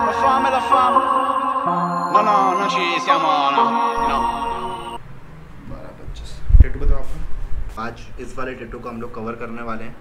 la fame. No, no, non ci siamo, no. 12-25 tattoo बताओ आपको। आज इस वाले टैटू को हम लोग कवर करने वाले हैं।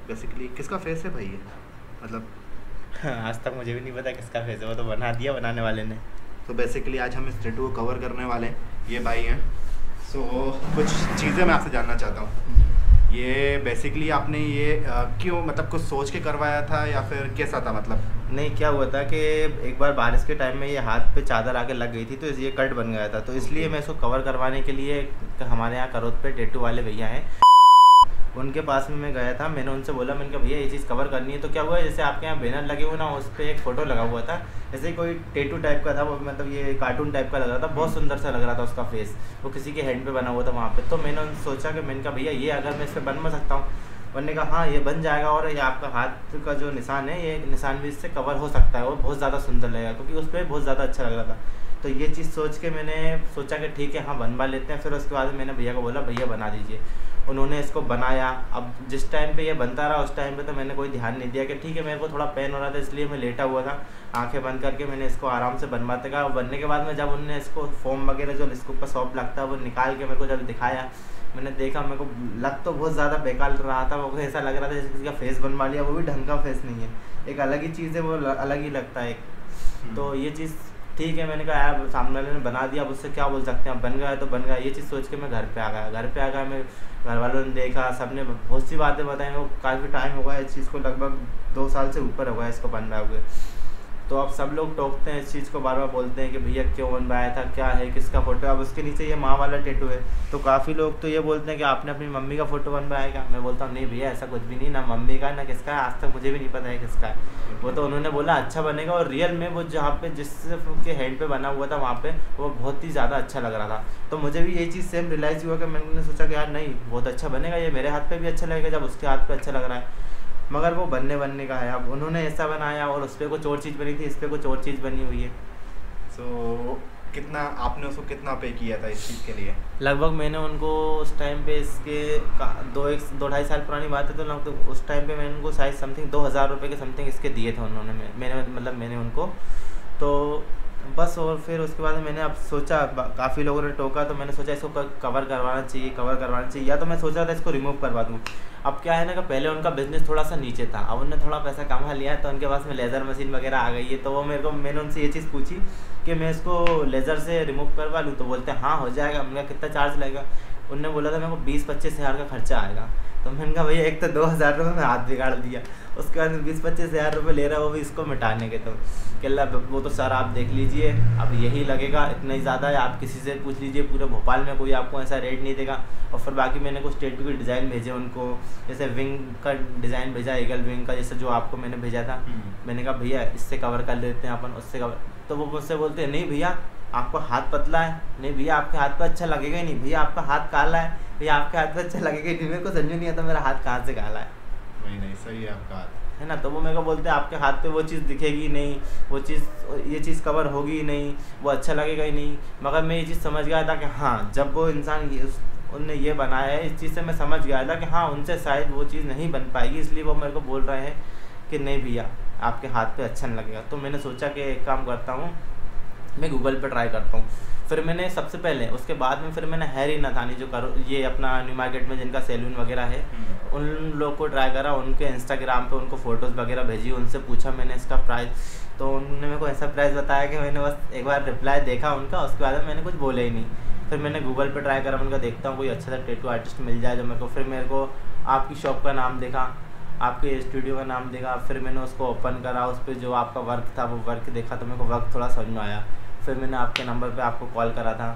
बेसिकली किसका फेस है भाई ये, मतलब आज तक मुझे भी नहीं पता किसका फेस है, वो तो बना दिया बनाने वाले ने। तो बेसिकली आज हम इस टैटू को कवर करने वाले हैं। ये भाई हैं। सो कुछ चीज़ें मैं आपसे जानना चाहता हूँ। ये बेसिकली आपने ये क्यों, मतलब कुछ सोच के करवाया था या फिर कैसा था मतलब? नहीं, क्या हुआ था कि एक बार बारिश के टाइम में ये हाथ पे चादर आके लग गई थी, तो ये कट बन गया था। तो इसलिए मैं इसको कवर करवाने के लिए हमारे यहाँ करोत पे टैटू वाले भैया हैं, उनके पास में मैं गया था। मैंने उनसे बोला, मैंने कहा भैया ये चीज़ कवर करनी है। तो क्या हुआ, जैसे आपके यहाँ बैनर लगे हुए ना, उस पर एक फ़ोटो लगा हुआ था, जैसे कोई टैटू टाइप का था वो, मतलब ये कार्टून टाइप का लग रहा था, बहुत सुंदर सा लग रहा था उसका फेस, वो किसी के हैंड पे बना हुआ था वहाँ पे। तो मैंने सोचा कि मैंने कहा भैया ये अगर मैं इस पर बनवा सकता हूँ। उन्होंने कहा हाँ ये बन जाएगा, और ये आपका हाथ का जो निशान है, ये निशान भी इससे कवर हो सकता है, वो बहुत ज़्यादा सुंदर लगेगा, क्योंकि उस पर बहुत ज़्यादा अच्छा लग रहा था। तो ये चीज़ सोच के मैंने सोचा कि ठीक है हाँ बनवा लेते हैं। फिर उसके बाद मैंने भैया को बोला भैया बना दीजिए। उन्होंने इसको बनाया। अब जिस टाइम पे ये बनता रहा उस टाइम पे तो मैंने कोई ध्यान नहीं दिया कि ठीक है, मेरे को थोड़ा पेन हो रहा था, इसलिए मैं लेटा हुआ था, आंखें बंद करके मैंने इसको आराम से बनवाते गया। और बनने के बाद में जब उन्होंने इसको फोम वगैरह जो इसके ऊपर सॉफ्ट लगता है वो निकाल के मेरे को जब दिखाया, मैंने देखा, मेरे को लग तो बहुत ज़्यादा बेकार रहा था। वो ऐसा लग रहा था जैसे किसी का फेस बनवा लिया, वो भी ढंग का फेस नहीं है, एक अलग ही चीज़ है, वो अलग ही लगता है। तो ये चीज़ ठीक है, मैंने कहा यार सामने वाले ने बना दिया, अब उससे क्या बोल सकते हैं, अब बन गया तो बन गया। ये चीज़ सोच के मैं घर पे आ गया। मैं घर वालों ने देखा, सबने बहुत सी बातें बताई। वो काफ़ी टाइम हो गया इस चीज़ को, लगभग 2 साल से ऊपर हो गया इसको बनवाए हुए। तो अब सब लोग टोकते हैं इस चीज़ को, बार बार बोलते हैं कि भैया क्यों बनवाया था, क्या है, किसका फ़ोटो है। अब उसके नीचे ये माँ वाला टैटू है, तो काफ़ी लोग तो ये बोलते हैं कि आपने अपनी मम्मी का फ़ोटो बनवाया क्या। मैं बोलता हूँ नहीं भैया ऐसा कुछ भी नहीं, ना मम्मी का ना किसका है, आज तक मुझे भी नहीं पता है किसका है। वो तो उन्होंने बोला अच्छा बनेगा, और रियल में वो जहाँ पे जिसके हैंड पे बना हुआ था वहाँ पे वो बहुत ही ज़्यादा अच्छा लग रहा था। तो मुझे भी ये चीज़ सेम रियलाइज़ हुआ कि मैंने सोचा कि यार नहीं बहुत अच्छा बनेगा, ये मेरे हाथ पे भी अच्छा लगेगा जब उसके हाथ पे अच्छा लग रहा है। मगर वो बनने का है। अब उन्होंने ऐसा बनाया और उस पर कुछ और चीज़ बनी थी, इस पर कुछ और चीज़ बनी हुई है। सो कितना आपने उसको कितना पे किया था इस चीज़ के लिए? लगभग मैंने उनको उस टाइम पे इसके 2-2.5 साल पुरानी बात है, तो उस टाइम पे मैंने उनको शायद समथिंग 2000 रुपये के समथिंग इसके दिए थे उन्होंने, मैंने उनको। तो बस, और फिर उसके बाद मैंने अब सोचा, काफ़ी लोगों ने टोका, तो मैंने सोचा इसको कवर करवाना चाहिए, या तो मैं सोच रहा था इसको रिमूव करवा दूँ। अब क्या है ना कि पहले उनका बिज़नेस थोड़ा सा नीचे था, अब उन्होंने थोड़ा पैसा कमा लिया है, तो उनके पास में लेज़र मशीन वगैरह आ गई है। तो वो मैंने उनसे ये चीज़ पूछी कि मैं इसको लेज़र से रिमूव करवा लूँ, तो बोलते हैं हाँ हो जाएगा। मैंने कितना चार्ज लगेगा, उनने बोला था मेरे को 20-25 हज़ार का खर्चा आएगा। तो मैंने कहा भैया एक तो 2000 रुपये में हाथ बिगाड़ दिया, उसके बाद 20-25 हज़ार रुपये ले रहा है, वो भी इसको मिटाने के। तो कहला वो तो सर आप देख लीजिए, अब यही लगेगा, इतना ही ज़्यादा है, आप किसी से पूछ लीजिए, पूरे भोपाल में कोई आपको ऐसा रेट नहीं देगा। और फिर बाकी मैंने कुछ टैटू के डिज़ाइन भेजे उनको, जैसे विंग का डिज़ाइन भेजा, ईगल विंग का, जैसे जो आपको मैंने भेजा था। मैंने कहा भैया इससे कवर कर लेते हैं अपन, उससे कवर। तो वो मुझसे बोलते हैं नहीं भैया आपका हाथ पतला है, नहीं भैया आपके हाथ पर अच्छा लगेगा ही नहीं, भैया आपका हाथ काला है, भैया आपके हाथ पर अच्छा लगेगा ही नहीं। मेरे को समझ नहीं आता मेरा हाथ कहाँ से काला है। नहीं सही है आपका हाथ, है ना। तो वो मेरे को बोलते हैं आपके हाथ पे वो चीज़ दिखेगी नहीं, वो चीज़ ये चीज़ कवर होगी ही नहीं, वो अच्छा लगेगा ही नहीं। मगर मैं ये चीज़ समझ गया था कि हाँ, जब वो इंसान उनने ये बनाया है, इस चीज़ से मैं समझ गया था कि हाँ उनसे शायद वो चीज़ नहीं बन पाएगी, इसलिए वो मेरे को बोल रहे हैं कि नहीं भैया आपके हाथ पे अच्छा नहीं लगेगा। तो मैंने सोचा कि एक काम करता हूँ, मैं गूगल पे ट्राई करता हूँ। फिर मैंने सबसे पहले, उसके बाद में फिर मैंने हैरी नथानी जो ये अपना न्यू मार्केट में जिनका सैलून वगैरह है, उन लोग को ट्राई करा, उनके इंस्टाग्राम पे उनको फ़ोटोज़ वगैरह भेजी, उनसे पूछा मैंने इसका प्राइस। तो उन्होंने मेरे को ऐसा प्राइस बताया कि मैंने बस एक बार रिप्लाई देखा उनका, उसके बाद मैंने कुछ बोला ही नहीं। फिर मैंने गूगल पे ट्राई करा, उनका देखता हूँ कोई अच्छा सा टैटू आर्टिस्ट मिल जाए जो मेरे को। फिर मेरे को आपकी शॉप का नाम देखा, आपके स्टूडियो का नाम देखा, फिर मैंने उसको ओपन करा, उस पर जो आपका वर्क था वो वर्क देखा, तो मेरे को वर्क थोड़ा समझ में आया। फिर मैंने आपके नंबर पे आपको कॉल करा था,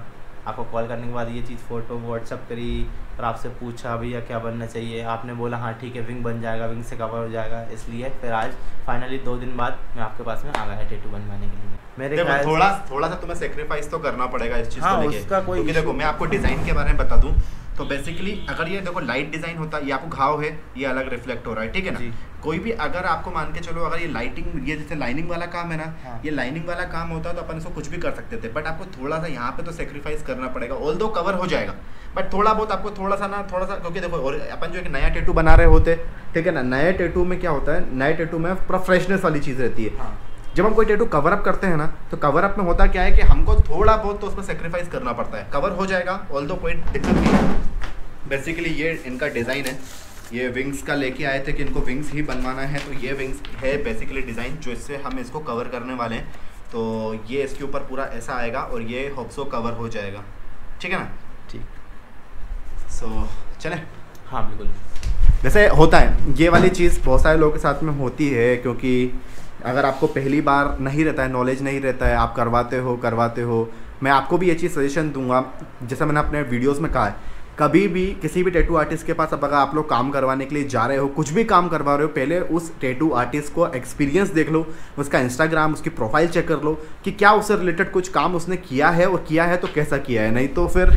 आपको कॉल करने के बाद ये चीज़ फ़ोटो व्हाट्सअप करी और आपसे पूछा भैया क्या बनना चाहिए। आपने बोला हाँ ठीक है विंग बन जाएगा, विंग से कवर हो जाएगा। इसलिए फिर आज फाइनली 2 दिन बाद मैं आपके पास में आ गया टैटू बनवाने के लिए। मेरे थोड़ा सा तुम्हें सेक्रीफाइस तो करना पड़ेगा इस चीज़ हाँ, को लेके, क्योंकि देखो मैं आपको डिज़ाइन के बारे में बता दूँ तो बेसिकली अगर ये देखो लाइट डिज़ाइन होता है, ये आपको घाव है, ये अलग रिफ्लेक्ट हो रहा है, ठीक है ना। कोई भी अगर आपको मान के चलो अगर ये लाइटिंग, ये जैसे लाइनिंग वाला काम है ना, हाँ। ये लाइनिंग वाला काम होता है तो अपन इसको कुछ भी कर सकते थे, बट आपको थोड़ा सा यहाँ पे तो सेक्रीफाइस करना पड़ेगा। ऑल्दो कवर हो जाएगा बट थोड़ा बहुत आपको थोड़ा सा, क्योंकि देखो और अपन जो एक नया टैटू बना रहे होते, ठीक है ना, नए टैटू में क्या होता है, नए टैटू में पूरा फ्रेशनेस वाली चीज़ रहती है। जब हम कोई टैटू कवर अप करते हैं ना, तो कवर अप में होता क्या है कि हमको थोड़ा बहुत तो उसमें सेक्रीफाइस करना पड़ता है। कवर हो जाएगा, ऑल्दो कोई दिक्कत नहीं है। बेसिकली ये इनका डिज़ाइन है, ये विंग्स का लेके आए थे कि इनको विंग्स ही बनवाना है, तो ये विंग्स है बेसिकली डिज़ाइन जो इससे हम इसको कवर करने वाले हैं। तो ये इसके ऊपर पूरा ऐसा आएगा और ये होप्सो कवर हो जाएगा, ठीक है ना? ठीक। सो चलें। हाँ बिल्कुल। वैसे होता है ये वाली चीज़ बहुत सारे लोगों के साथ में होती है, क्योंकि अगर आपको पहली बार नहीं रहता है, नॉलेज नहीं रहता है, आप करवाते हो, मैं आपको भी ये चीज़ सजेशन दूंगा, जैसा मैंने अपने वीडियोस में कहा है, कभी भी किसी भी टैटू आर्टिस्ट के पास अब अगर आप लोग काम करवाने के लिए जा रहे हो, कुछ भी काम करवा रहे हो, पहले उस टैटू आर्टिस्ट को एक्सपीरियंस देख लो, उसका इंस्टाग्राम, उसकी प्रोफाइल चेक कर लो कि क्या उससे रिलेटेड कुछ काम उसने किया है, और किया है तो कैसा किया है। नहीं तो फिर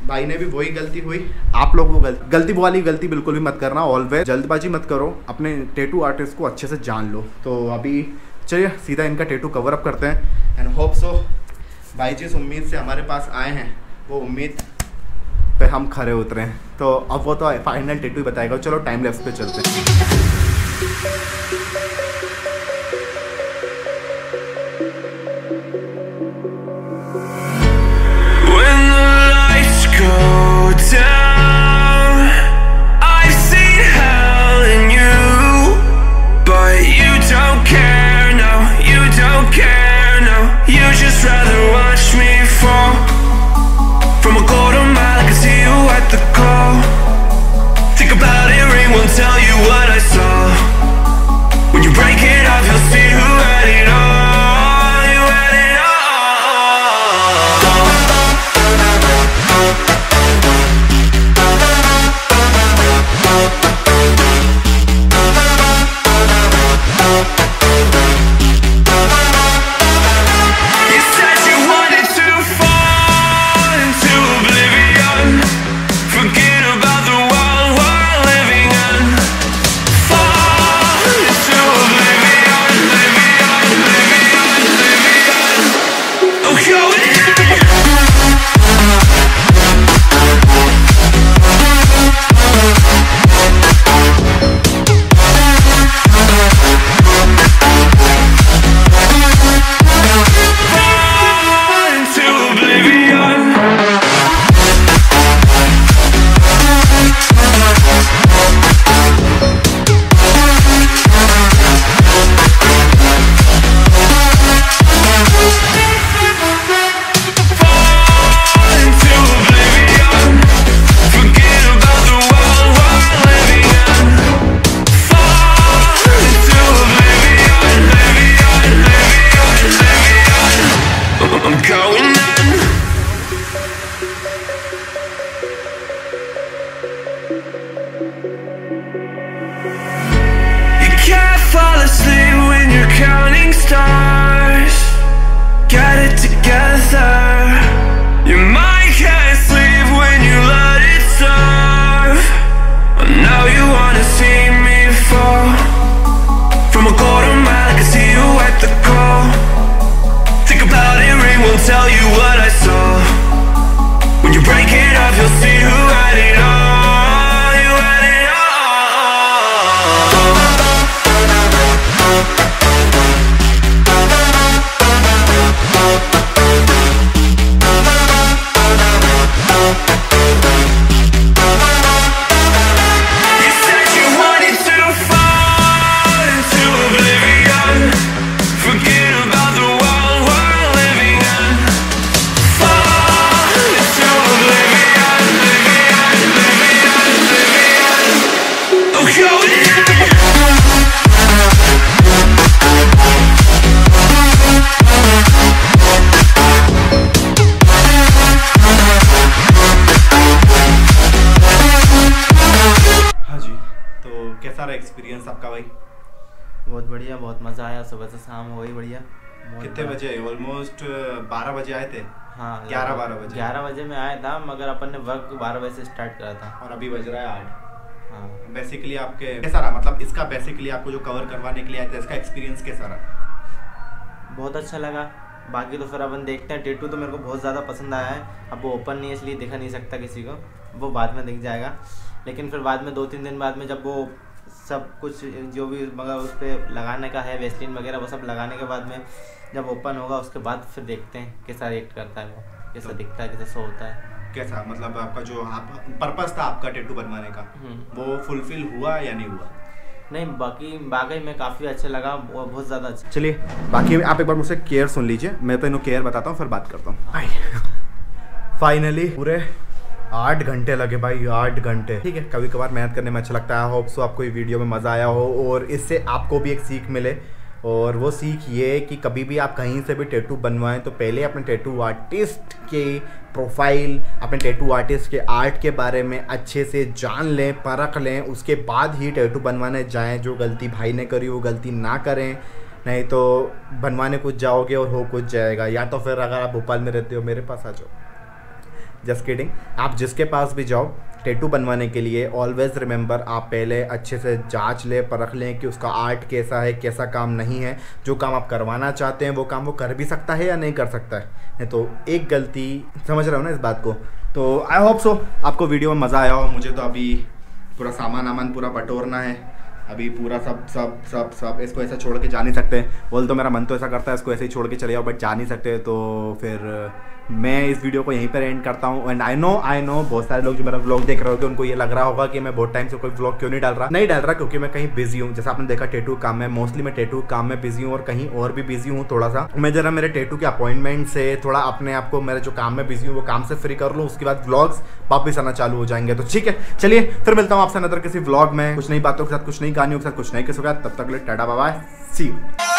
भाई ने भी वही गलती हुई, आप लोग वो गलती वाली गलती बिल्कुल भी मत करना। ऑलवेज जल्दबाजी मत करो, अपने टैटू आर्टिस्ट को अच्छे से जान लो। तो अभी चलिए सीधा इनका टैटू कवर अप करते हैं एंड होप सो भाई जिस उम्मीद से हमारे पास आए हैं वो उम्मीद पे हम खरे उतरे हैं। तो अब वो तो फाइनल टैटू बताएगा। चलो टाइम लैप्स पे चलते हैं। Tell you what I saw. When you break it off, you'll see who had it all. You had it You said you wanted to fall into oblivion. Forget about the world we're living in. Fall into oblivion, oblivion, oblivion, oblivion. Oh, going fall into oblivion. I'm going in. You can't fall asleep when you're counting stars. Get it together. Your mind can't sleep when you let it serve. Now you wanna see me fall. From a quarter mile I can see you at the call. Think about it, ring won't tell you what I saw. When you break it off, you'll see who had it all. You had it You said you wanted to fall into oblivion. Forget about the world we're living in. Fall into oblivion, oblivion, oblivion, oblivion. Oh, going in. हाँ जी, तो कैसा रहा experience आपका भाई? बहुत बढ़िया, बहुत मज़ा आया। सुबह से शाम हो गई बढ़िया। कितने बजे आए? ऑलमोस्ट 12 बजे आए थे। हाँ 11-12 बजे। 11 बजे में आया था, मगर अपन ने वर्क 12 बजे से स्टार्ट करा था। और अभी बज रहा है 8। हाँ बेसिकली आपके कैसा रहा, मतलब इसका बेसिकली आपको जो कवर करवाने के लिए आए थे इसका एक्सपीरियंस कैसा रहा? बहुत अच्छा लगा। बाकी तो फिर अपन देखते हैं। टैटू तो मेरे को बहुत ज़्यादा पसंद आया है। अब वो ओपन नहीं है इसलिए दिखा नहीं सकता किसी को, वो बाद में दिख जाएगा। लेकिन फिर बाद में 2-3 दिन बाद में जब वो सब कुछ जो भी मगर उस पर लगाने का है वेस्लिन वगैरह वो सब लगाने के बाद में जब ओपन होगा उसके बाद फिर देखते हैं कैसा रिएक्ट करता है वो, कैसा दिखता है, कैसा शो होता है। कैसा मतलब आपका जो आप पर्पस था आपका टैटू बनवाने का वो फुलफिल हुआ या नहीं हुआ? नहीं बाकी में काफ़ी अच्छा लगा, बहुत ज़्यादा अच्छा। चलिए बाकी आप एक बार मुझसे केयर सुन लीजिए, मैं तो इन्हों केयर बताता हूँ फिर बात करता हूँ। फाइनली पूरे 8 घंटे लगे भाई, 8 घंटे। ठीक है, कभी कभार मेहनत करने में अच्छा लगता है। होप सो आपको ये वीडियो में मज़ा आया हो और इससे आपको भी एक सीख मिले। और वो सीख ये कि कभी भी आप कहीं से भी टैटू बनवाएं तो पहले अपने टैटू आर्टिस्ट के प्रोफाइल, अपने टैटू आर्टिस्ट के आर्ट के बारे में अच्छे से जान लें, परख लें, उसके बाद ही टैटू बनवाने जाएं। जो गलती भाई ने करी वो गलती ना करें, नहीं तो बनवाने कुछ जाओगे और हो कुछ जाएगा। या तो फिर अगर आप भोपाल में रहते हो मेरे पास आ जाओ, जस्ट किडिंग। आप जिसके पास भी जाओ टैटू बनवाने के लिए ऑलवेज़ रिमेंबर, आप पहले अच्छे से जांच लें, परख लें कि उसका आर्ट कैसा है, कैसा काम नहीं है। जो काम आप करवाना चाहते हैं वो काम वो कर भी सकता है या नहीं कर सकता है। नहीं तो एक गलती, समझ रहे हो ना इस बात को। तो आई होप सो आपको वीडियो में मज़ा आया हो। मुझे तो अभी पूरा सामान पूरा बटोरना है, अभी पूरा सब इसको ऐसा छोड़ के जा नहीं सकते। बोल तो मेरा मन तो ऐसा करता है इसको ऐसे ही छोड़ के चले जाओ, बट जा नहीं सकते। तो फिर मैं इस वीडियो को यहीं पर एंड करता हूँ। एंड आई नो बहुत सारे लोग जो मेरा व्लॉग देख रहे होंगे उनको ये लग रहा होगा कि मैं बहुत टाइम से कोई व्लॉग क्यों नहीं डाल रहा क्योंकि मैं कहीं बिजी हूँ। जैसा आपने देखा टैटू काम में, मोस्टली मैं टैटू काम में बिजी हूँ और कहीं और भी बिजी हूँ थोड़ा सा। मैं जरा मेरे टैटू के अपॉइंटमेंट से थोड़ा अपने आप को, मेरे जो काम में बिजी हूँ वो काम से फ्री कर लूँ, उसके बाद व्लॉग्स वापस आना चालू हो जाएंगे। तो ठीक है, चलिए फिर मिलता हूँ आपसे नजर किसी व्लॉग में, कुछ नई बातों के साथ, कुछ नई कहानियों के साथ, कुछ नए किस्सों के साथ। तब तक के लिए tata bye bye, see you.